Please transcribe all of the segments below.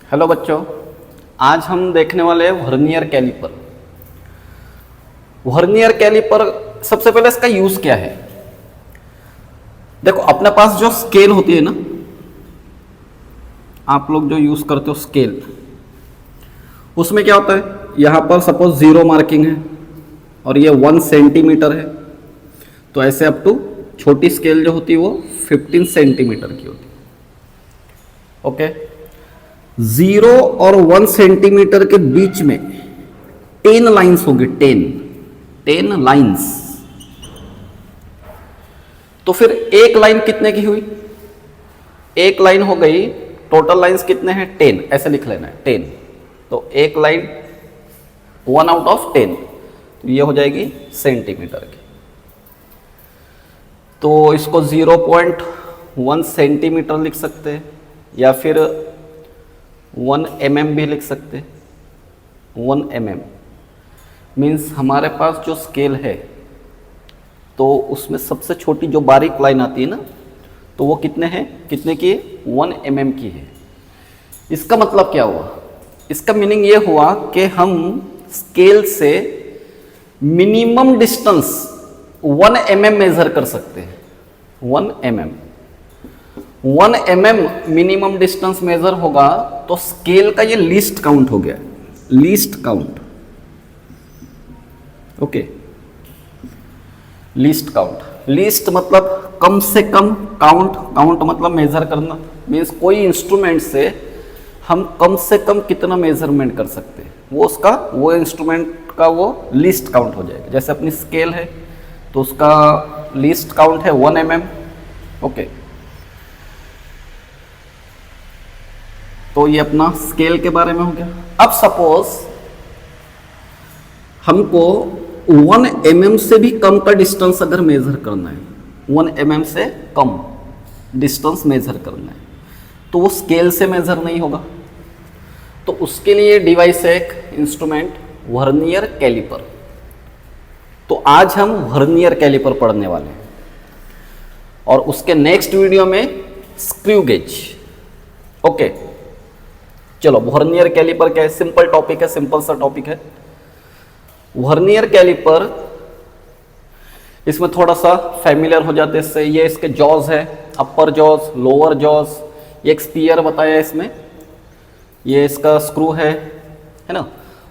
Hello बच्चों, आज हम देखने वाले हैं वर्नियर कैलिपर। वर्नियर कैलिपर सबसे पहले इसका यूज क्या है। देखो, अपने पास जो स्केल होती है ना, आप लोग जो यूज करते हो स्केल, उसमें क्या होता है, यहां पर सपोज 0 मार्किंग है और ये 1 सेंटीमीटर है, तो ऐसे अप टू छोटी स्केल जो होती है वो 15 सेंटीमीटर की होती है। ओके, 0 और 1 सेंटीमीटर के बीच में 10 लाइंस होगी, 10 लाइंस। तो फिर एक लाइन कितने की हुई, एक लाइन हो गई, टोटल लाइंस कितने हैं 10, ऐसे लिख लेना है 10। तो एक लाइन 1 आउट ऑफ 10, तो ये हो जाएगी सेंटीमीटर की। तो इसको 0.1 सेंटीमीटर लिख सकते हैं या फिर 1 mm भी लिख सकते हैं। 1 mm मीन्स हमारे पास जो स्केल है तो उसमें सबसे छोटी जो बारीक लाइन आती है ना, तो वो कितने की है, 1 mm की है। इसका मतलब क्या हुआ, इसका मीनिंग ये हुआ कि हम स्केल से मिनिमम डिस्टेंस 1 mm मेजर कर सकते हैं। 1 mm 1 mm minimum distance measure होगा तो स्केल का ये लीस्ट काउंट हो गया, least count. Okay, least count, least मतलब कम से कम, काउंट मतलब मेजर करना, मीन्स कोई इंस्ट्रूमेंट से हम कम से कम कितना मेजरमेंट कर सकते हैं, वो इंस्ट्रूमेंट का वो लीस्ट काउंट हो जाएगा। जैसे अपनी स्केल है तो उसका लीस्ट काउंट है 1 mm। ओके, तो ये अपना स्केल के बारे में हो गया। अब सपोज हमको 1 mm से भी कम का डिस्टेंस अगर मेजर करना है, 1 mm से कम डिस्टेंस मेजर करना है, तो वो स्केल से मेजर नहीं होगा। तो उसके लिए डिवाइस है एक इंस्ट्रूमेंट, वर्नियर कैलिपर। तो आज हम वर्नियर कैलिपर पढ़ने वाले हैं और उसके नेक्स्ट वीडियो में स्क्रू गेज। ओके, चलो, वर्नियर कैलिपर क्या है, सिंपल टॉपिक है, सिंपल सा टॉपिक है। वर्नियर कैलिपर, इसमें थोड़ा सा फैमिलियर हो जाते हैं इससे। ये इसके जॉज है, अपर जॉज, लोअर जॉज, ये एक स्पीयर बताया है इसमें, ये इसका स्क्रू है ना।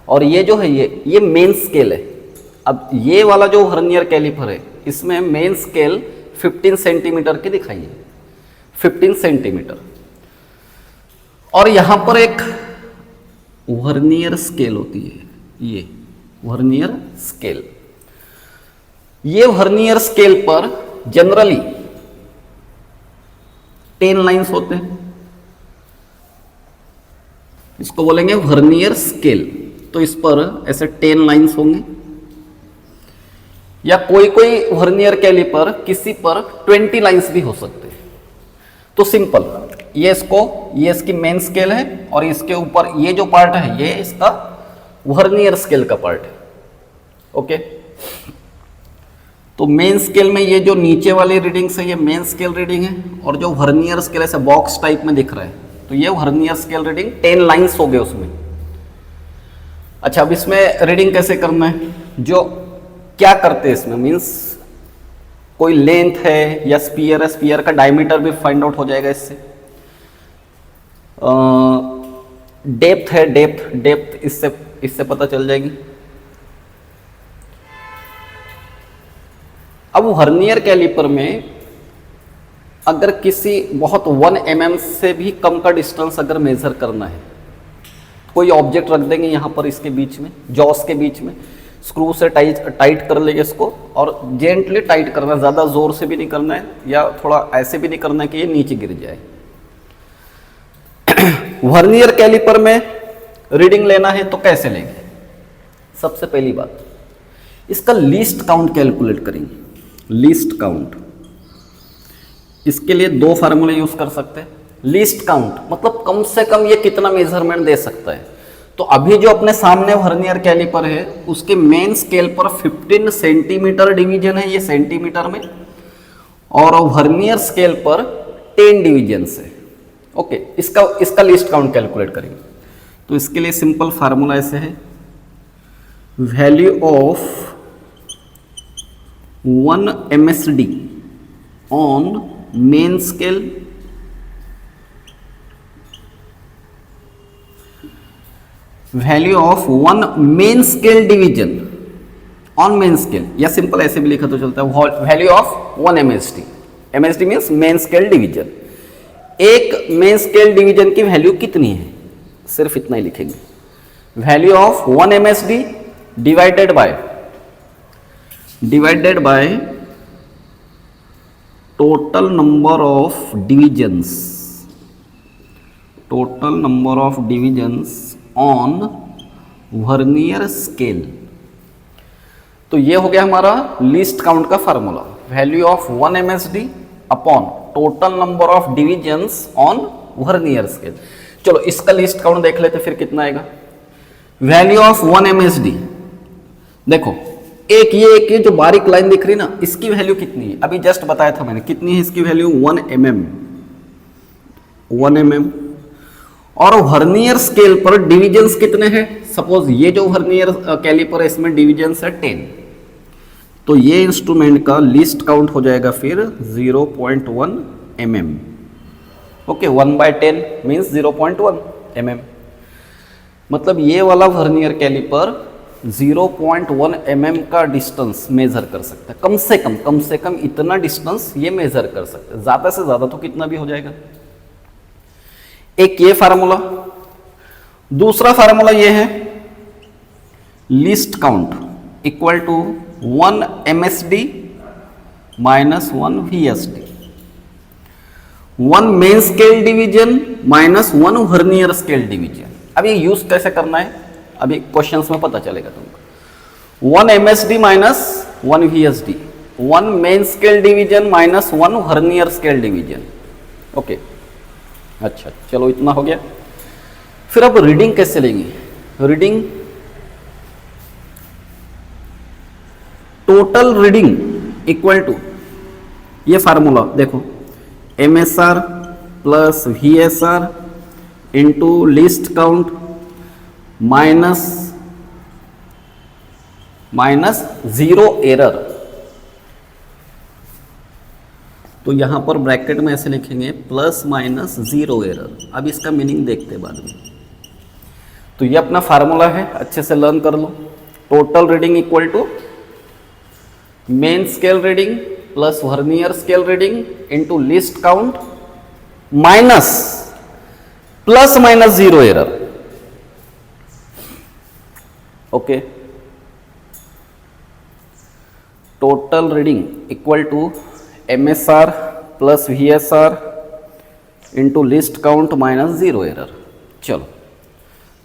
और ये जो है ये मेन स्केल है। अब ये वाला जो वर्नियर कैलिपर है, इसमें मेन स्केल 15 सेंटीमीटर की दिखाई है, 15 सेंटीमीटर। और यहां पर एक वर्नियर स्केल होती है, ये वर्नियर स्केल। ये वर्नियर स्केल पर जनरली 10 लाइंस होते हैं, इसको बोलेंगे वर्नियर स्केल। तो इस पर ऐसे 10 लाइंस होंगे, या कोई वर्नियर कैलिपर किसी पर 20 लाइंस भी हो सकते हैं। तो सिंपल, ये इसकी मेन स्केल है और इसके ऊपर ये जो पार्ट है ये इसका वर्नियर स्केल का पार्ट है। ओके, तो मेन स्केल में ये जो नीचे वाली रीडिंग्स है ये मेन स्केल रीडिंग है, और जो वर्नियर स्केल ऐसे बॉक्स टाइप में दिख रहा है, तो ये वर्नियर स्केल रीडिंग 10 लाइंस हो गए उसमें। अच्छा, अब इसमें रीडिंग कैसे करना है, जो क्या करते हैं इसमें, मीन्स कोई लेंथ है या स्पीयर है, स्पीयर का डायमीटर भी फाइंड आउट हो जाएगा इससे। डेप्थ है, डेप्थ इससे पता चल जाएगी। अब वर्नियर कैलिपर में अगर किसी बहुत 1 mm से भी कम का डिस्टेंस अगर मेजर करना है, कोई ऑब्जेक्ट रख देंगे यहाँ पर, इसके बीच में, जॉस के बीच में, स्क्रू से टाइट कर लेंगे इसको, और जेंटली टाइट करना है, ज़्यादा जोर से भी नहीं करना है या थोड़ा ऐसे भी नहीं करना है कि ये नीचे गिर जाए। वर्नियर कैलिपर में रीडिंग लेना है तो कैसे लेंगे, सबसे पहली बात इसका लीस्ट काउंट कैलकुलेट करेंगे। लीस्ट काउंट, इसके लिए 2 फार्मूले यूज कर सकते हैं। लीस्ट काउंट मतलब कम से कम ये कितना मेजरमेंट दे सकता है। तो अभी जो अपने सामने वर्नियर कैलिपर है उसके मेन स्केल पर 15 सेंटीमीटर डिवीजन है, ये सेंटीमीटर में, और वर्नियर स्केल पर 10 डिवीजन है। ओके, इसका लीस्ट काउंट कैलकुलेट करेंगे। तो इसके लिए सिंपल फार्मूला ऐसे है, value of 1 MSD on main scale value of 1 main scale division on main scale, या सिंपल ऐसे भी लिखा तो चलता है, value of 1 MSD। MSD means main scale division. एक मेन स्केल डिवीजन की वैल्यू कितनी है, सिर्फ इतना ही लिखेंगे, value of 1 MSD divided by total number of divisions, on vernier scale. तो ये हो गया हमारा लीस्ट काउंट का formula, value of 1 MSD upon total number of divisions on vernier scale. चलो इसका लीस्ट काउंट देख लेते फिर कितना आएगा। वैल्यू ऑफ 1 MSD, देखो एक ये जो बारीक लाइन दिख रही ना, इसकी वैल्यू कितनी है, अभी जस्ट बताया था मैंने, कितनी है इसकी वैल्यू, 1 mm। और वर्नियर स्केल पर डिविजन्स कितने हैं, सपोज ये जो वर्नियर कैलिपर है इसमें डिविजन्स है 10, तो ये इंस्ट्रूमेंट का लीस्ट काउंट हो जाएगा फिर 0.1 mm। Okay, 1/10 means 0.1 mm। मतलब ये वाला वर्नियर कैलिपर 0.1 mm का डिस्टेंस मेजर कर सकता है, कम से कम इतना डिस्टेंस ये मेजर कर सकता है, ज्यादा से ज्यादा तो कितना भी हो जाएगा। एक ये फार्मूला, दूसरा फार्मूला ये है, least count equal to 1 MSD minus 1 VSD, 1 main scale division minus 1 vernier scale division. अब ये यूज कैसे करना है, अभी क्वेश्चंस में पता चलेगा तुमको। 1 MSD minus 1 VSD, 1 main scale division minus 1 vernier scale division. Okay, अच्छा चलो इतना हो गया। फिर अब रीडिंग कैसे लेंगे, reading total reading equal to, ये फार्मूला देखो, MSR plus VSR into least count minus zero error. तो यहां पर ब्रैकेट में ऐसे लिखेंगे प्लस माइनस जीरो एरर। अब इसका मीनिंग देखते हैं बाद में। तो ये अपना फार्मूला है, अच्छे से लर्न कर लो। Total reading equal to main scale reading plus vernier scale reading into least count minus plus minus zero error. Okay, total reading equal to MSR plus VSR into least count minus zero error. चलो,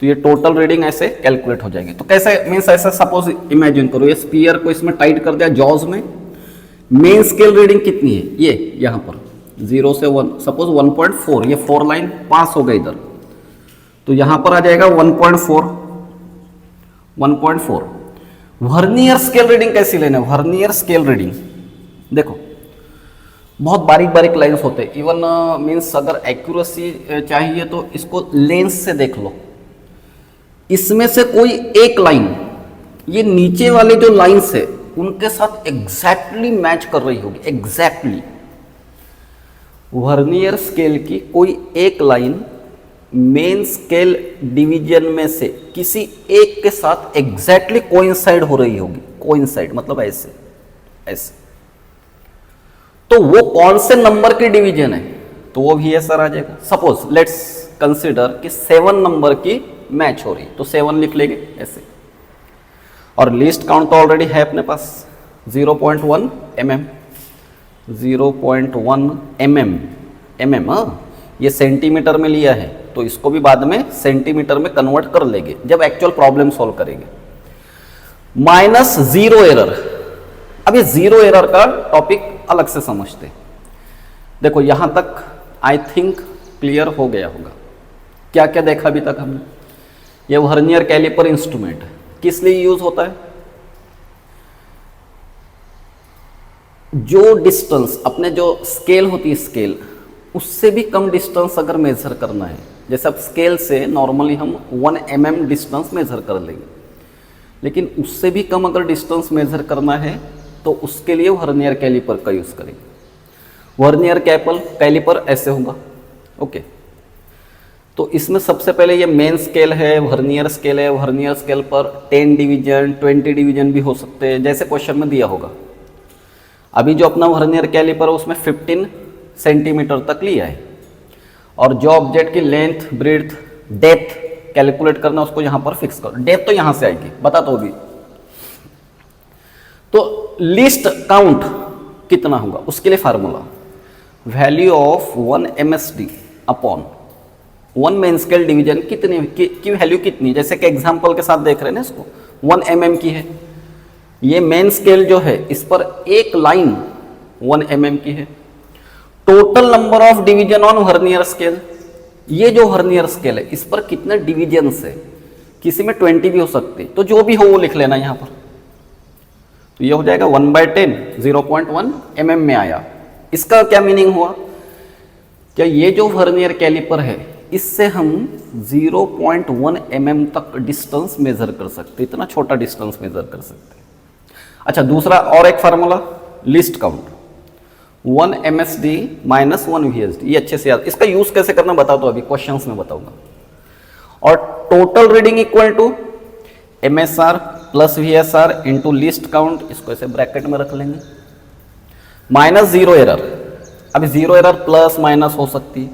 तो ये total reading ऐसे calculate हो जाएंगे। तो कैसे means ऐसा suppose imagine करो, ये स्पीयर को इसमें टाइट कर दिया जॉज में। मेन स्केल रीडिंग कितनी है, ये यहाँ पर 0 से 1, सपोज 1.4, ये 4 लाइन पास हो गई इधर, तो यहाँ पर आ जाएगा 1.4। वर्नियर स्केल रीडिंग कैसी लेना है, वर्नियर स्केल रीडिंग देखो बहुत बारीक बारीक लाइन्स होते हैं। इवन मीन्स अगर एक्यूरेसी चाहिए तो इसको लेंस से देख लो, इसमें से कोई एक लाइन ये नीचे वाले जो लाइन्स है उनके साथ एग्जैक्टली मैच कर रही होगी, एग्जैक्टली। वर्नियर स्केल की कोई एक लाइन मेन स्केल डिवीजन में से किसी एक के साथ एग्जैक्टली कोइंसाइड हो रही होगी। कोइंसाइड मतलब ऐसे ऐसे, तो वो कौन से नंबर की डिवीजन है, तो वो भी ऐसा आ जाएगा। सपोज लेट्स कंसीडर कि 7 नंबर की मैच हो रही, तो 7 लिख लेंगे ऐसे। और लिस्ट काउंट तो ऑलरेडी है अपने पास 0.1 mm, 0.1 mm। हाँ, ये सेंटीमीटर में लिया है तो इसको भी बाद में सेंटीमीटर में कन्वर्ट कर लेंगे जब एक्चुअल प्रॉब्लम सॉल्व करेंगे। माइनस जीरो एरर, अब ये जीरो एरर का टॉपिक अलग से समझते। देखो यहां तक आई थिंक क्लियर हो गया होगा। क्या क्या देखा अभी तक हमने। ये वर्नियर कैलिपर इंस्ट्रूमेंट है, किस लिए यूज होता है, जो डिस्टेंस अपने जो स्केल होती है, स्केल उससे भी कम डिस्टेंस अगर मेज़र करना है, जैसे अब स्केल से नॉर्मली हम 1 mm डिस्टेंस मेज़र कर लेंगे, लेकिन उससे भी कम अगर डिस्टेंस मेज़र करना है तो उसके लिए वर्नियर कैलिपर का यूज़ करेंगे। वर्नियर कैलिपर ऐसे होगा। ओके, तो इसमें सबसे पहले ये मेन स्केल है, वर्नियर स्केल है। वर्नियर स्केल पर 10 डिवीजन 20 डिवीजन भी हो सकते हैं, जैसे क्वेश्चन में दिया होगा। अभी जो अपना वर्नियर कैलिपर है उसमें 15 सेंटीमीटर तक लिया है, और जो ऑब्जेक्ट की लेंथ, ब्रेड्थ, डेप्थ कैलकुलेट करना उसको यहाँ पर फिक्स करो। डेप्थ तो यहाँ से आएगी, बता दो अभी। तो लिस्ट काउंट कितना होगा उसके लिए formula value of 1 MSD upon 1 main scale division कितनी की वैल्यू कितनी, जैसे कि एग्जांपल के साथ देख रहे हैं ना इसको, 1 mm की है। ये मेन स्केल जो है इस पर एक लाइन 1 mm की है। Total number of division on vernier scale, ये जो वर्नियर स्केल है इस पर कितने डिवीजन्स है, किसी में 20 भी हो सकती, तो जो भी हो वो लिख लेना यहाँ पर। तो ये हो जाएगा 1/10 0.1 mm में आया। इसका क्या मीनिंग हुआ, क्या ये जो वर्नियर कैलिपर है इससे हम 0.1 mm तक डिस्टेंस मेजर कर सकते, इतना छोटा डिस्टेंस मेजर कर सकते। अच्छा, दूसरा और एक formula list count 1 MSD minus 1 VSD, ये अच्छे से याद। इसका यूज कैसे करना बता दो, अभी क्वेश्चंस में बताऊंगा। और total reading equal to MSR plus VSR into least count, इसको ऐसे ब्रैकेट में रख लेंगे, माइनस 0 एरर। अभी 0 एरर प्लस माइनस हो सकती है।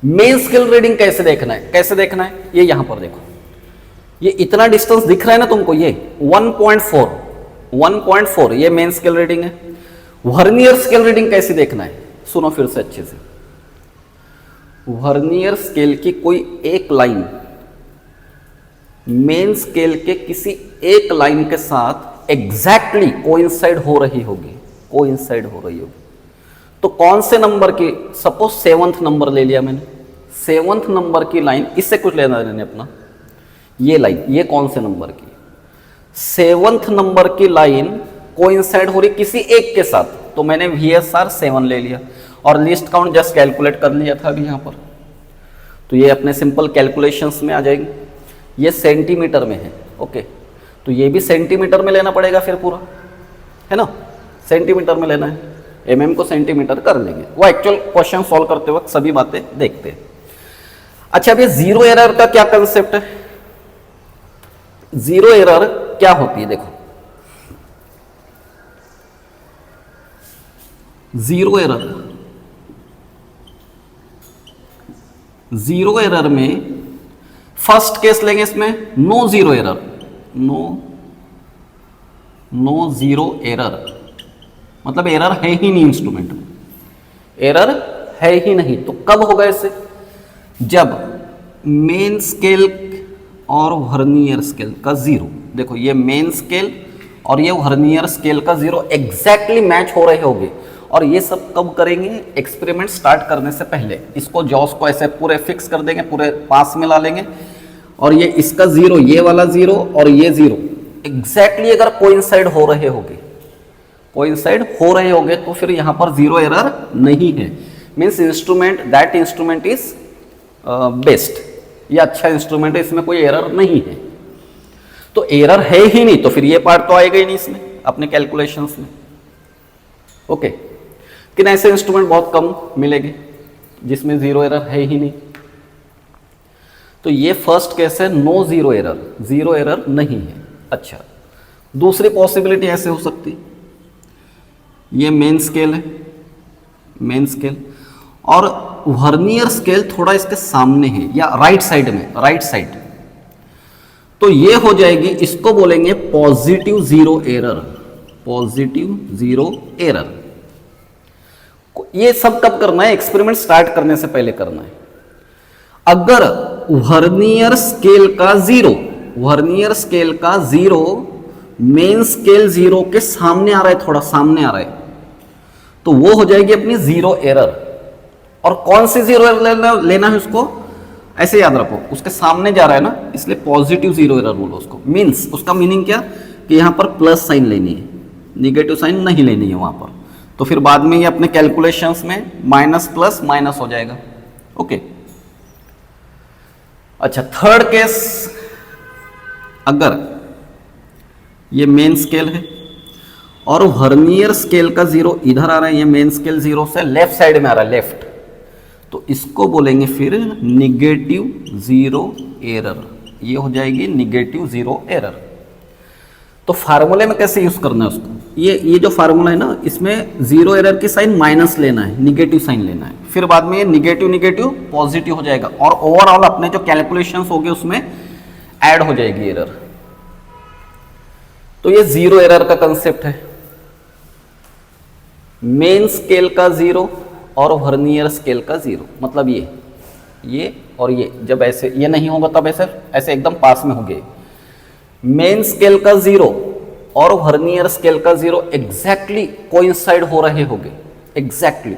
मेन स्केल रीडिंग कैसे देखना है, कैसे देखना है, ये यहां पर देखो, ये इतना डिस्टेंस दिख रहा है ना तुमको, ये 1.4 ये मेन स्केल रीडिंग है। वर्नियर स्केल रीडिंग कैसे देखना है, सुनो फिर से अच्छे से। वर्नियर स्केल की कोई एक लाइन मेन स्केल के किसी एक लाइन के साथ एग्जैक्टली कोइंसाइड हो रही होगी, तो कौन से नंबर की, सपोज 7th नंबर ले लिया मैंने, 7th नंबर की लाइन, इससे कुछ लेना देना अपना, ये लाइन, ये कौन से नंबर की, 7th नंबर की लाइन कोइंसाइड हो रही किसी एक के साथ, तो मैंने VSR 7 ले लिया और लिस्ट काउंट जस्ट कैलकुलेट कर लिया था अभी यहाँ पर। तो ये अपने सिंपल कैलकुलेशंस में आ जाएंगे। ये सेंटीमीटर में है, ओके, तो ये भी सेंटीमीटर में लेना पड़ेगा फिर पूरा, है ना, सेंटीमीटर में लेना है, MM को सेंटीमीटर कर लेंगे। वो एक्चुअल क्वेश्चन सॉल्व करते वक्त सभी बातें देखते हैं। अच्छा, अब ये 0 एरर का क्या कंसेप्ट है, 0 एरर क्या होती है, देखो 0 एरर में फर्स्ट केस लेंगे, इसमें नो जीरो एरर, मतलब एरर है ही नहीं, इंस्ट्रूमेंट में एरर है ही नहीं। तो कब होगा ऐसे, जब मेन स्केल और वर्नियर स्केल का 0, देखो ये मेन स्केल और ये वर्नियर स्केल का 0 एग्जैक्टली मैच हो रहे होंगे। और ये सब कब करेंगे, एक्सपेरिमेंट स्टार्ट करने से पहले। इसको जॉस को ऐसे पूरे फिक्स कर देंगे, पूरे पास में ला लेंगे, और ये इसका 0, ये वाला 0 और ये 0 एग्जैक्टली अगर कोइंसाइड हो रहे होंगे तो फिर यहाँ पर 0 एरर नहीं है। Means instrument, that instrument is best, ये अच्छा इंस्ट्रूमेंट है, इसमें कोई एरर नहीं है। तो एरर है ही नहीं तो फिर ये पार्ट तो आएगा ही नहीं इसमें अपने कैलकुलेशंस में, ओके। लेकिन ऐसे इंस्ट्रूमेंट बहुत कम मिलेंगे जिसमें 0 एरर है ही नहीं। तो ये फर्स्ट केस है, नो 0 एरर नहीं है। अच्छा, दूसरी पॉसिबिलिटी ऐसे हो सकती, ये मेन स्केल है, मेन स्केल और वर्नियर स्केल थोड़ा इसके सामने है या राइट साइड में, राइट साइड, तो ये हो जाएगी, इसको बोलेंगे पॉजिटिव 0 एरर। ये सब कब करना है, एक्सपेरिमेंट स्टार्ट करने से पहले करना है। अगर वर्नियर स्केल का 0 मेन स्केल 0 के सामने आ रहा है, थोड़ा सामने आ रहा है, तो वो हो जाएगी अपनी 0 एरर। और कौन सी 0 एरर लेना है उसको, ऐसे याद रखो, उसके सामने जा रहा है ना, इसलिए पॉजिटिव 0 एरर बोलो उसको। मीन्स उसका मीनिंग क्या, कि यहां पर प्लस साइन लेनी है, निगेटिव साइन नहीं लेनी है वहां पर। तो फिर बाद में ये अपने कैलकुलेशंस में माइनस प्लस माइनस हो जाएगा। ओके, अच्छा थर्ड केस, अगर ये मेन स्केल है और वर्नियर स्केल का जीरो इधर आ रहा है, ये मेन स्केल जीरो से लेफ्ट साइड में आ रहा है, लेफ्ट, तो इसको बोलेंगे फिर निगेटिव जीरो एरर। ये हो जाएगी निगेटिव जीरो एरर। तो फार्मूले में कैसे यूज करना है उसको, ये जो फार्मूला है ना, इसमें जीरो एरर की साइन माइनस लेना है, निगेटिव साइन लेना है, फिर बाद में ये निगेटिव निगेटिव पॉजिटिव हो जाएगा और ओवरऑल अपने जो कैलकुलेशंस हो गए उसमें ऐड हो जाएगी एरर। तो ये जीरो एरर का कंसेप्ट है, मेन स्केल का जीरो और वर्नियर स्केल का जीरो, मतलब ये और ये जब ऐसे ये नहीं होगा तब ऐसे ऐसे एकदम पास में होंगे। मेन स्केल का जीरो और वर्नियर स्केल का जीरो एग्जैक्टली कोइंसाइड हो रहे होंगे, एग्जैक्टली,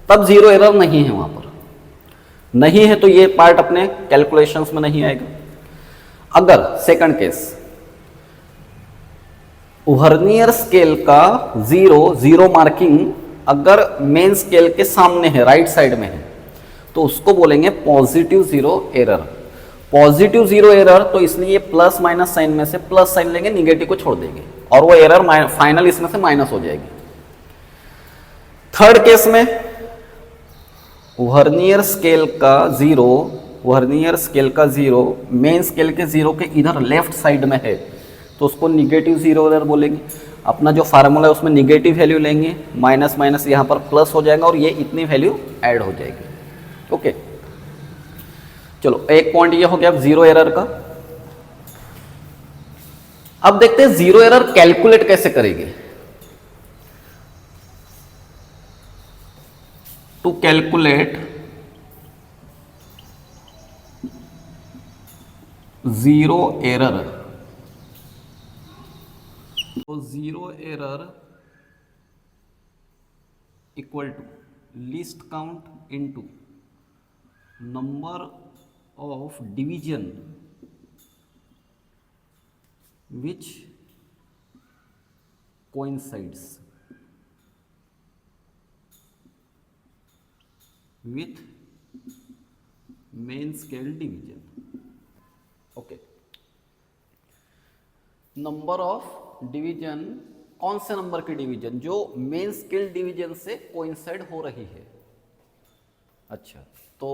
तब जीरो एरर नहीं है, वहां पर नहीं है तो ये पार्ट अपने कैलकुलेशंस में नहीं आएगा। अगर सेकंड केस, वर्नियर स्केल का जीरो मार्किंग अगर मेन स्केल के सामने है, राइट साइड में है, तो उसको बोलेंगे positive zero error. Positive zero error तो इसलिए प्लस माइनस साइन में से प्लस साइन लेंगे, निगेटिव को छोड़ देंगे और वो एरर फाइनल इसमें से माइनस हो जाएगी। थर्ड केस में वर्नियर स्केल का जीरो मेन स्केल के जीरो के इधर लेफ्ट साइड में है, तो उसको निगेटिव जीरो एरर बोलेंगे। अपना जो फार्मूला है उसमें निगेटिव वैल्यू लेंगे, माइनस माइनस यहाँ पर प्लस हो जाएगा और ये इतनी वैल्यू ऐड हो जाएगी। ओके, चलो एक पॉइंट ये हो गया जीरो एरर का। अब देखते हैं जीरो एरर कैलकुलेट कैसे करेंगे। टू कैलकुलेट जीरो एरर, तो zero error equal to least count into number of division which coincides with main scale division। Okay, number of division, कौन से नंबर की डिवीजन, जो मेन स्केल डिवीजन से coincide हो रही है। अच्छा, तो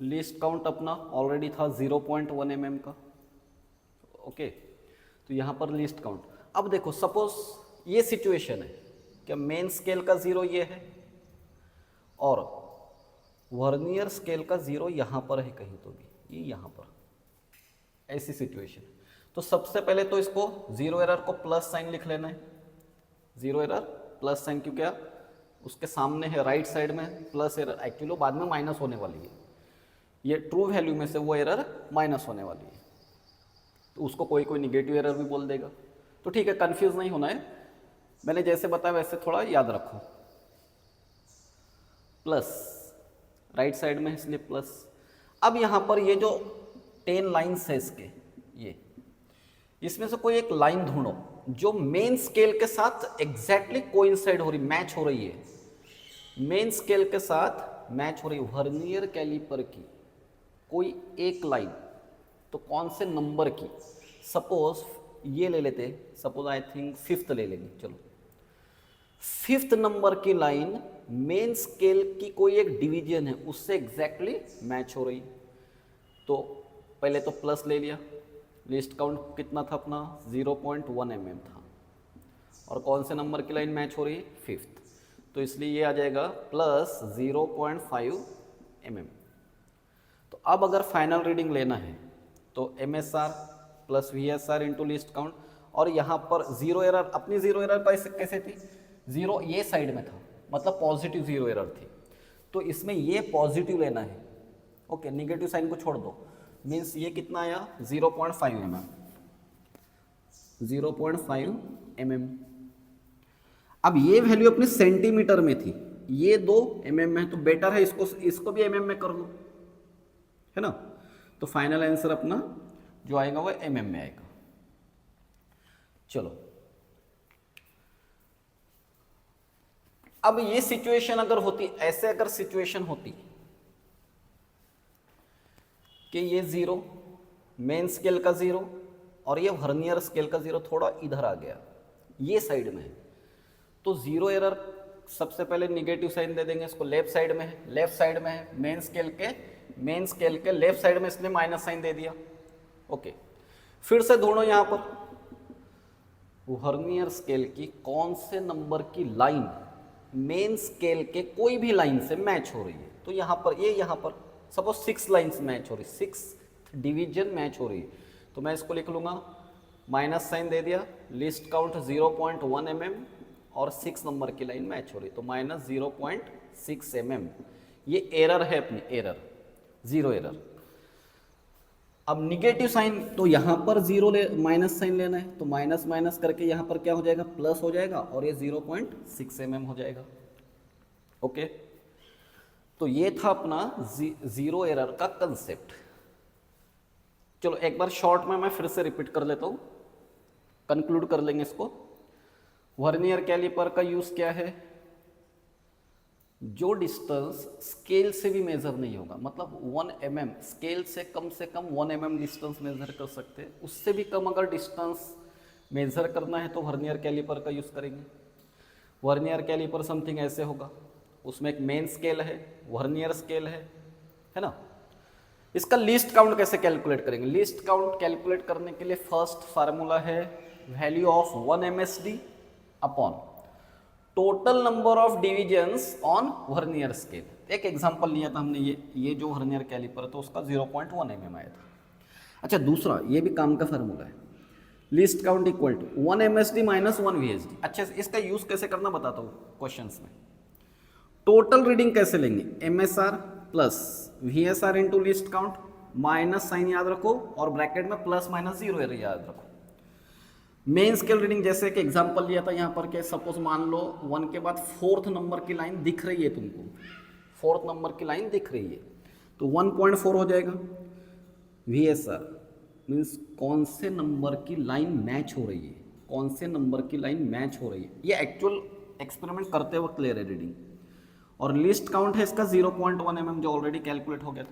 लिस्ट काउंट अपना ऑलरेडी था 0.1 mm का। ओके, तो यहाँ पर लिस्ट काउंट। अब देखो सपोज ये सिचुएशन है कि मेन स्केल का जीरो ये है और वर्नियर स्केल का जीरो यहाँ पर है कहीं, तो भी ये यहाँ पर, ऐसी सिचुएशन। तो सबसे पहले तो इसको जीरो एरर को प्लस साइन लिख लेना है, जीरो एरर प्लस साइन, क्योंकि उसके सामने है राइट साइड में प्लस एरर, एक्चुअली बाद में माइनस होने वाली है, ये ट्रू वैल्यू में से वो एरर माइनस होने वाली है, तो उसको कोई कोई निगेटिव एरर भी बोल देगा। तो ठीक है, कंफ्यूज नहीं होना है, मैंने जैसे बताया वैसे थोड़ा याद रखो। प्लस राइट साइड में इसलिए प्लस। अब यहाँ पर ये जो 10 लाइन्स है इसके, ये इसमें से कोई एक लाइन ढूंढो जो मेन स्केल के साथ एग्जैक्टली कोइंसाइड हो रही, मैच हो रही है, मेन स्केल के साथ मैच हो रही, वर्नियर कैलिपर की कोई एक लाइन, तो कौन से नंबर की, सपोज ये ले लेते, सपोज आई थिंक 5th ले लेंगे, चलो 5th नंबर की लाइन मेन स्केल की कोई एक डिवीजन है उससे एग्जैक्टली मैच हो रही। तो पहले तो प्लस ले लिया, लिस्ट काउंट कितना था अपना 0.1 mm था, और कौन से नंबर की लाइन मैच हो रही है 5th, तो इसलिए ये आ जाएगा प्लस 0.5 mm। तो अब अगर फाइनल रीडिंग लेना है तो MSR plus VSR into least count, और यहाँ पर जीरो एरर, अपनी जीरो एरर कैसे थी, जीरो ये साइड में था, मतलब पॉजिटिव जीरो एरर थी, तो इसमें ये पॉजिटिव लेना है। ओके, निगेटिव साइन को छोड़ दो, मीन्स ये कितना आया 0.5 mm, 0.5 mm। अब ये वैल्यू अपनी सेंटीमीटर में थी, ये 2 mm में, तो बेटर है इसको भी mm में कर लो, है ना। तो फाइनल आंसर अपना जो आएगा वो mm में आएगा। चलो अब ये सिचुएशन अगर होती, ऐसे अगर सिचुएशन होती कि ये 0 मेन स्केल का 0 और ये वर्नियर स्केल का 0 थोड़ा इधर आ गया, ये साइड में है, तो 0 एरर सबसे पहले निगेटिव साइन दे देंगे, इसको लेफ्ट साइड में है, लेफ्ट साइड में है, मेन स्केल के लेफ्ट साइड में इसने माइनस साइन दे दिया। ओके, फिर से ढूंढो यहां पर वर्नियर स्केल की कौन से नंबर की लाइन मेन स्केल के कोई भी लाइन से मैच हो रही है। तो यहां पर ये यहां पर सपोज 6 लाइन्स मैच हो रही, 6 डिवीजन मैच हो रही, तो मैं इसको लिख लूंगा, माइनस साइन दे दिया, लिस्ट काउंट 0.1 mm और 6 नंबर की लाइन मैच हो रही, तो माइनस 0.6 mm। ये एरर है अपनी, एरर 0 एरर। अब निगेटिव साइन, तो यहां पर 0 माइनस साइन लेना है, तो माइनस माइनस करके यहां पर क्या हो जाएगा, प्लस हो जाएगा और ये 0.6 mm हो जाएगा। ओके, तो ये था अपना 0 एरर का कंसेप्ट। चलो एक बार शॉर्ट में मैं फिर से रिपीट कर लेता हूं, कंक्लूड कर लेंगे इसको। वर्नियर कैलिपर का यूज क्या है, जो डिस्टेंस स्केल से भी मेजर नहीं होगा, मतलब 1 mm, स्केल से कम 1 mm डिस्टेंस मेजर कर सकते हैं, उससे भी कम अगर डिस्टेंस मेजर करना है तो वर्नियर कैलिपर का यूज करेंगे। वर्नियर कैलिपर समथिंग ऐसे होगा, उसमें एक मेन स्केल है, वर्नियर स्केल है ना। इसका लीस्ट काउंट कैसे कैलकुलेट करेंगे, लीस्ट काउंट कैलकुलेट करने के लिए फर्स्ट फार्मूला है value of 1 MSD upon total number of divisions on vernier scale. एक एग्जांपल लिया था हमने, ये जो वर्नियर कैलिपर था उसका 0.1 mm आया था। अच्छा, दूसरा ये भी काम का फार्मूला है, least count equal to 1 MSD minus 1 VSD। अच्छा, इसका यूज कैसे करना बताता हूँ क्वेश्चंस में। टोटल रीडिंग कैसे लेंगे, MSR plus VSR into least count, minus sign याद रखो और ब्रैकेट में प्लस माइनस 0 एरर याद रखो। मेन स्केल रीडिंग जैसे कि एग्जांपल लिया था यहाँ पर के सपोज मान लो 1 के बाद 4th नंबर की लाइन दिख रही है तुमको, 4th नंबर की लाइन दिख रही है, तो 1.4 हो जाएगा। VSR मीन्स कौन से नंबर की लाइन मैच हो रही है, कौन से नंबर की लाइन मैच हो रही है, ये एक्चुअल एक्सपेरिमेंट करते वक्त ले रहे रीडिंग। और लिस्ट काउंट है इसका 0.1 mm जो ऑलरेडी कैलकुलेट हो गया था।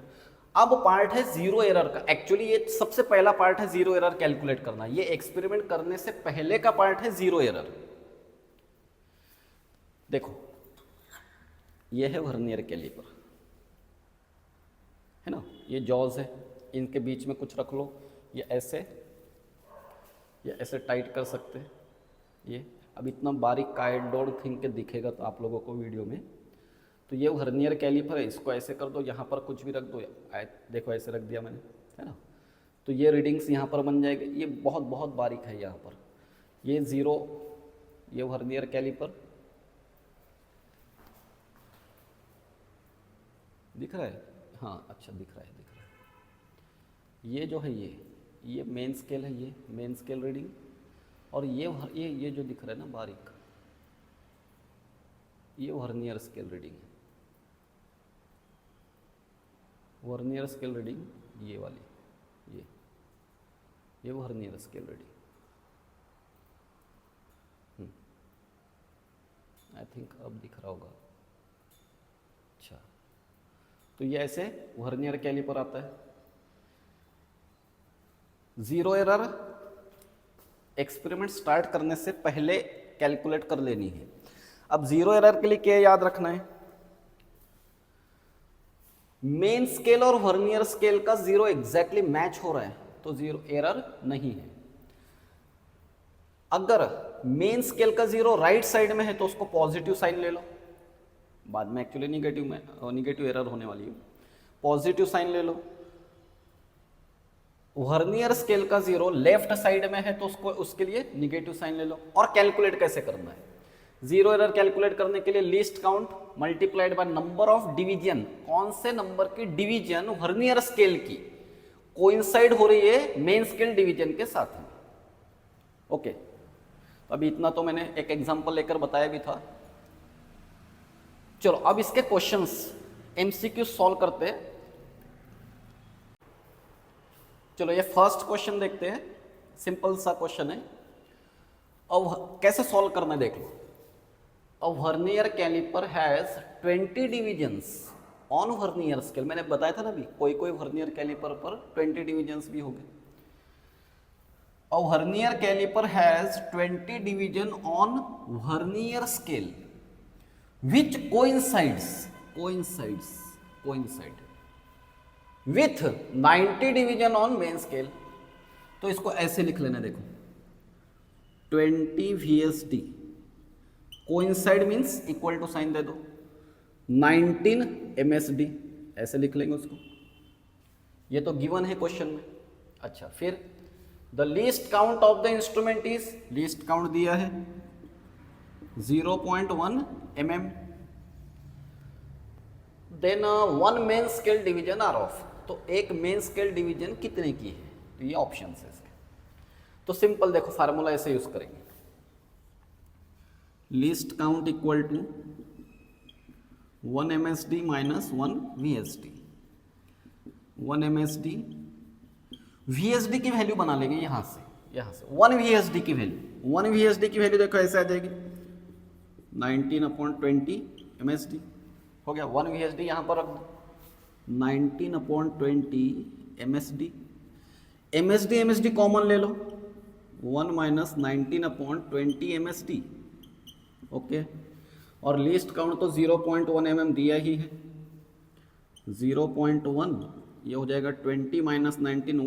अब पार्ट है 0 एरर का, एक्चुअली ये सबसे पहला पार्ट है 0 एरर कैलकुलेट करना, ये एक्सपेरिमेंट करने से पहले का पार्ट है 0 एरर। देखो ये है वर्नियर कैलिपर, है ना, ये जॉज है, इनके बीच में कुछ रख लो, ये ऐसे टाइट कर सकते हैं। ये अब इतना बारीक काइट थिंक के दिखेगा तो आप लोगों को वीडियो में, तो ये वर्नियर कैलिपर है, इसको ऐसे कर दो, यहाँ पर कुछ भी रख दो, देखो ऐसे रख दिया मैंने, है ना, तो ये रीडिंग्स यहाँ पर बन जाएगी। ये बहुत बहुत बारीक है यहाँ पर, ये 0, ये वर्नियर कैलिपर दिख रहा है, हाँ अच्छा दिख रहा है। ये जो है ये मेन स्केल है, ये मेन स्केल रीडिंग, और ये जो दिख रहा है ना बारीक, ये वर्नियर स्केल रीडिंग है। वर्नियर स्केल रीडिंग ये वाली, ये vernier scale reading, I think अब दिख रहा होगा। अच्छा, तो ये ऐसे वर्नियर कैलिपर आता है। 0 एरर एक्सपेरिमेंट स्टार्ट करने से पहले कैलकुलेट कर लेनी है। अब 0 एरर के लिए क्या याद रखना है, मेन स्केल और वर्नियर स्केल का 0 एग्जैक्टली मैच हो रहा है तो 0 एरर नहीं है। अगर मेन स्केल का 0 राइट साइड में है तो उसको पॉजिटिव साइन ले लो, बाद में एक्चुअली निगेटिव एरर होने वाली है, पॉजिटिव साइन ले लो। वर्नियर स्केल का 0 लेफ्ट साइड में है तो उसके लिए निगेटिव साइन ले लो। और कैलकुलेट कैसे करना है, 0 एरर कैलकुलेट करने के लिए least count multiplied by number of division, कौन से नंबर की डिवीजन वर्नियर स्केल की कोइंसाइड हो रही है मेन स्केल डिवीजन के साथ में। ओके, तो अभी इतना तो मैंने एक एग्जांपल लेकर बताया भी था। चलो अब इसके क्वेश्चंस एमसीक्यू सॉल्व करते हैं। चलो ये फर्स्ट क्वेश्चन देखते हैं, सिंपल सा क्वेश्चन है। अब कैसे सॉल्व करना है देख लो। A vernier caliper has 20 divisions on vernier scale. मैंने बताया था ना अभी, कोई कोई वर्नियर कैलिपर पर 20 डिविजन्स भी हो गए। A vernier caliper has 20 division on vernier scale which coincides with 90 division on main scale. तो इसको ऐसे लिख लेना, देखो 20 VSD coincide means equal to sign दे दो 19 MSD, ऐसे लिख लेंगे उसको। ये तो गिवन है क्वेश्चन में। अच्छा, फिर the least count of the instrument is, least count दिया है 0.1 mm। Then one main scale division are of. तो एक मेन स्केल डिवीजन कितने की है, तो ये ऑप्शन है इसके। तो सिंपल देखो फार्मूला ऐसे यूज करेंगे, least count equal to 1 MSD minus 1 VSD। 1 MSD, VSD की वैल्यू बना लेंगे यहाँ से 1 VSD की वैल्यू, 1 VSD की वैल्यू देखो ऐसे आ जाएगी 19/20 MSD। हो गया, 1 VSD यहाँ पर रख दो 19/20 MSD। MSD कॉमन ले लो, 1 माइनस 19/20 MSD। ओके, और लीस्ट काउंट तो 0.1 mm दिया ही है, 0.1 ये हो जाएगा 20 माइनस 19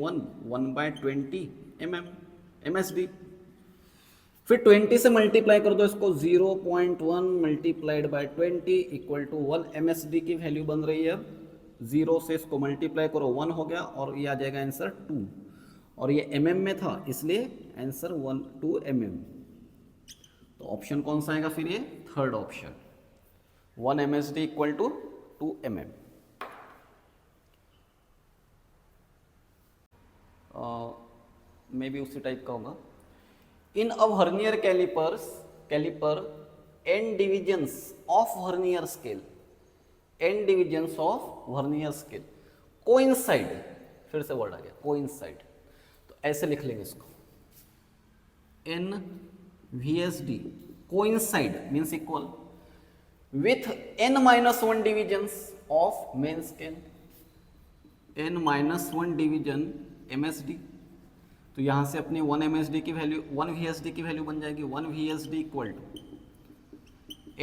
1/20 MSD। फिर 20 से मल्टीप्लाई कर दो इसको, 0.1 multiplied by 20 equal to 1 MSD की वैल्यू बन रही है। 0 से इसको मल्टीप्लाई करो 1 हो गया, और ये आ जाएगा आंसर 2, और ये mm में था इसलिए आंसर 2 mm। तो ऑप्शन कौन सा आएगा फिर, ये third option 1 MSD equal to 2 mm। May be उसी टाइप का होगा। In a vernier caliper n divisions of vernier scale, n divisions of vernier scale coincide, फिर से वर्ड आ गया कोइंसाइड। तो ऐसे लिख लेंगे इसको, n VSD coincide means equal with n-1 divisions of main scale, n-1 division MSD। तो यहाँ से अपनी 1 MSD की वैल्यू 1 VSD की वैल्यू बन जाएगी 1 VSD equal to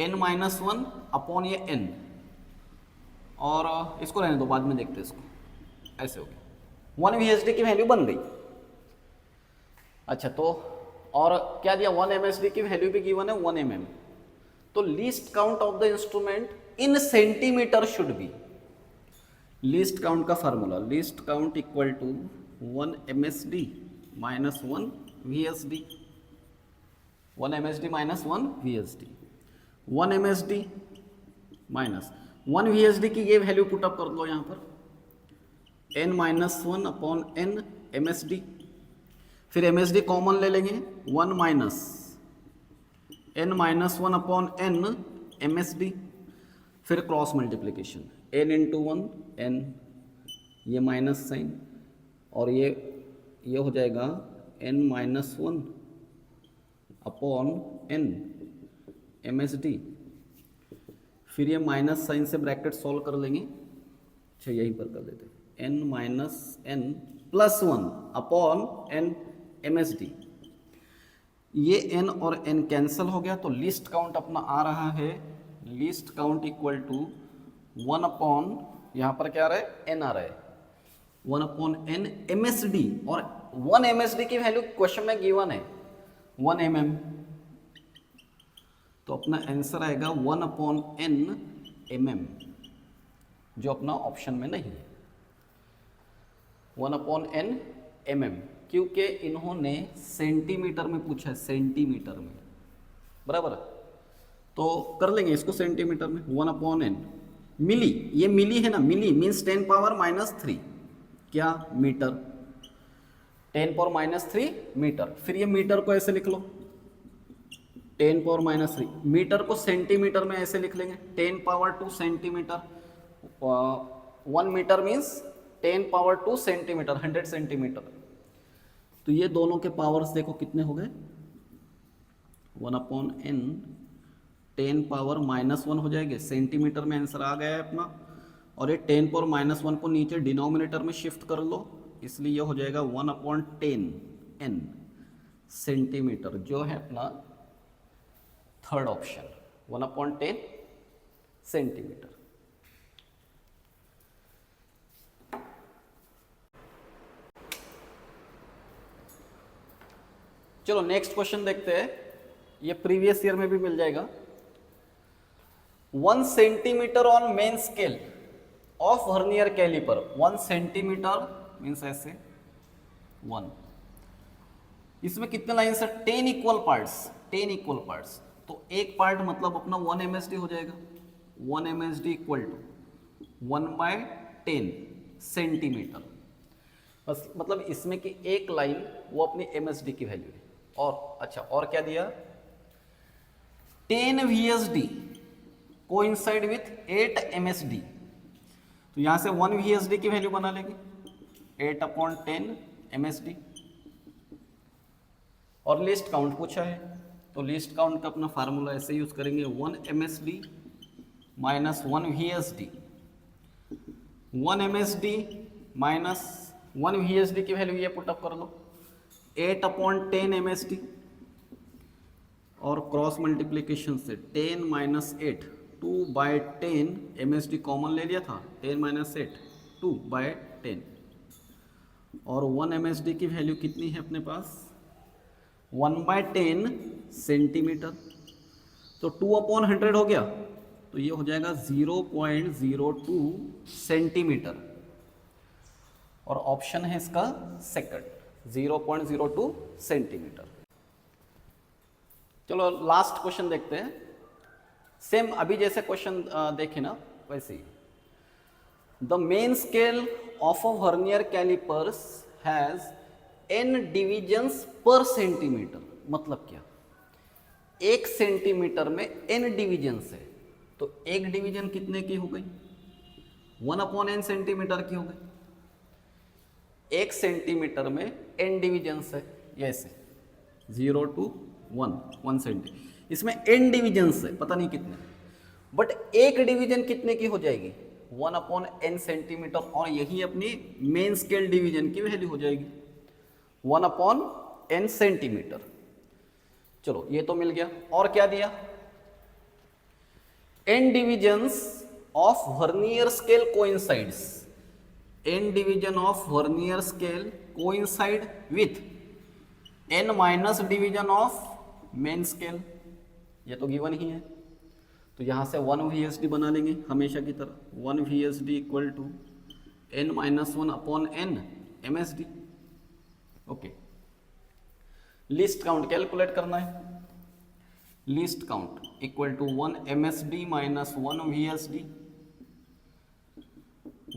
n-1 upon ये n, और इसको रहने दो बाद में देखते हैं इसको, ऐसे हो गया 1 VSD की वैल्यू बन गई। अच्छा, तो और क्या दिया, 1 MSD की वैल्यू भी गिवन है 1 mm। तो least count of the instrument in centimeter should be, least count का formula, least count equal to 1 MSD minus 1 VSD, 1 MSD minus 1 VSD, 1 MSD minus 1 VSD की ये वैल्यू पुटअप कर लो यहाँ पर, n-1 अपॉन n MSD। फिर MSD common ले लेंगे, 1 minus n-1 upon n MSD। फिर cross multiplication, n into 1 n, ये माइनस साइन, और ये हो जाएगा n-1 अपॉन n MSD। फिर ये माइनस साइन से ब्रैकेट सॉल्व कर लेंगे। अच्छा, यहीं पर कर देते हैं, n-n plus 1 upon n MSD। ये n और n कैंसिल हो गया, तो लिस्ट काउंट अपना आ रहा है, least count equal to 1 upon, यहाँ पर क्या आ रहा है, n आ रहा है, 1 अपॉन n MSD। और 1 MSD की वैल्यू क्वेश्चन में गिवन है 1 mm, तो अपना आंसर आएगा 1 अपॉन n mm, जो अपना ऑप्शन में नहीं है 1 अपॉन n mm, क्योंकि इन्होंने सेंटीमीटर में पूछा है, सेंटीमीटर में, बराबर। तो कर लेंगे इसको सेंटीमीटर में, 1 अपॉन n मिली, ये मिली है ना, मिली मीन्स 10 पावर माइनस 3, क्या मीटर, 10 पावर माइनस 3 मीटर। फिर ये मीटर को ऐसे लिख लो 10 पावर माइनस 3, मीटर को सेंटीमीटर में ऐसे लिख लेंगे 10 power 2 centimetre, 1 metre means 10 power 2 centimetre, 100 centimetre. तो ये दोनों के पावर्स देखो कितने हो गए, 1/n 10 पावर -1 हो जाएगी, सेंटीमीटर में आंसर आ गया है अपना। और ये 10 पावर -1 को नीचे डिनोमिनेटर में शिफ्ट कर लो, इसलिए ये हो जाएगा 1/10 n सेंटीमीटर, जो है अपना थर्ड ऑप्शन 1/10 सेंटीमीटर। चलो नेक्स्ट क्वेश्चन देखते हैं, ये प्रीवियस ईयर में भी मिल जाएगा। 1 centimetre on main scale of vernier calliper, 1 centimetre means ऐसे 1, इसमें कितने लाइन्स है? 10 इक्वल पार्ट्स, 10 इक्वल पार्ट्स, तो एक पार्ट मतलब अपना 1 MSD हो जाएगा। 1 MSD इक्वल टू 1/10 सेंटीमीटर, बस मतलब इसमें कि एक लाइन वो अपनी MSD की वैल्यू है। और अच्छा, और क्या दिया? 10 VSD कोइंसाइड विथ 8 MSD, तो यहां से 1 VSD की वैल्यू बना लेंगे 8/10 MSD। और लिस्ट काउंट पूछा है, तो लिस्ट काउंट का अपना फार्मूला ऐसे यूज करेंगे, 1 MSD minus 1 VSD, 1 MSD minus 1 VSD की वैल्यू ये पुटअप कर लो 8/10 MSD, और क्रॉस मल्टीप्लीकेशन से 10 - 8 2/10 MSD कॉमन ले लिया था, 10 - 8 2/10, और 1 MSD की वैल्यू कितनी है अपने पास? 1/10 सेंटीमीटर, तो 2/100 हो गया, तो ये हो जाएगा 0.02 सेंटीमीटर, और ऑप्शन है इसका सेकंड 0.02 सेंटीमीटर। चलो लास्ट क्वेश्चन देखते हैं, सेम अभी जैसे क्वेश्चन देखे ना वैसे ही। The main scale of a vernier calipers has n divisions per centimeter, मतलब क्या? 1 सेंटीमीटर में n डिविजन्स है, तो एक डिवीजन कितने की हो गई? 1/n सेंटीमीटर की हो गई। 1 सेंटीमीटर में n डिविजन्स है, ये ऐसे 0 to 1 सेंटी, इसमें n डिविजन्स है पता नहीं कितने, बट एक डिवीजन कितने की हो जाएगी? 1/n सेंटीमीटर, और यही अपनी मेन स्केल डिवीजन की वैल्यू हो जाएगी 1/n सेंटीमीटर। चलो ये तो मिल गया, और क्या दिया? n divisions of vernier scale coincides, n division of vernier scale coincide with n minus division of main scale, ये तो गिवन ही है, तो यहां से 1 VSD बना लेंगे हमेशा की तरह, 1 VSD equal to n - 1/n MSD। Okay, least count calculate करना है, least count equal to 1 MSD minus 1 VSD,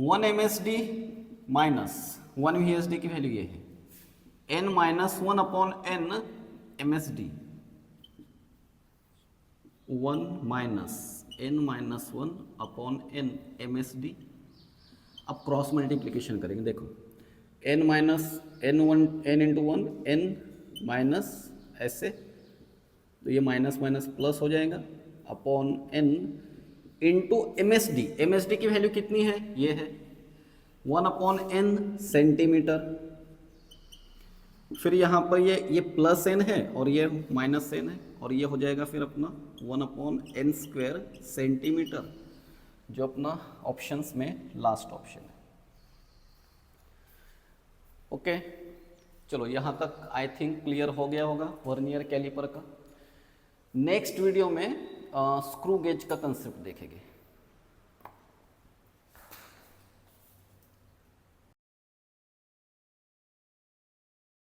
1 MSD minus 1 VSD की वैल्यू ये है n - 1/n MSD, 1 minus n - 1/n MSD। अब क्रॉस मल्टीप्लिकेशन करेंगे, देखो n minus n into 1 n minus ऐसे, तो ये माइनस माइनस प्लस हो जाएगा अपॉन n इंटू MSD की वैल्यू कितनी है? ये है 1/n सेंटीमीटर, फिर यहाँ पर ये प्लस n है और ये माइनस n है, और ये हो जाएगा फिर अपना 1/n² सेंटीमीटर, जो अपना ऑप्शंस में लास्ट ऑप्शन है। ओके, चलो यहाँ तक आई थिंक क्लियर हो गया होगा वर्नियर कैलिपर का। नेक्स्ट वीडियो में स्क्रू गेज का कंसेप्ट देखेंगे।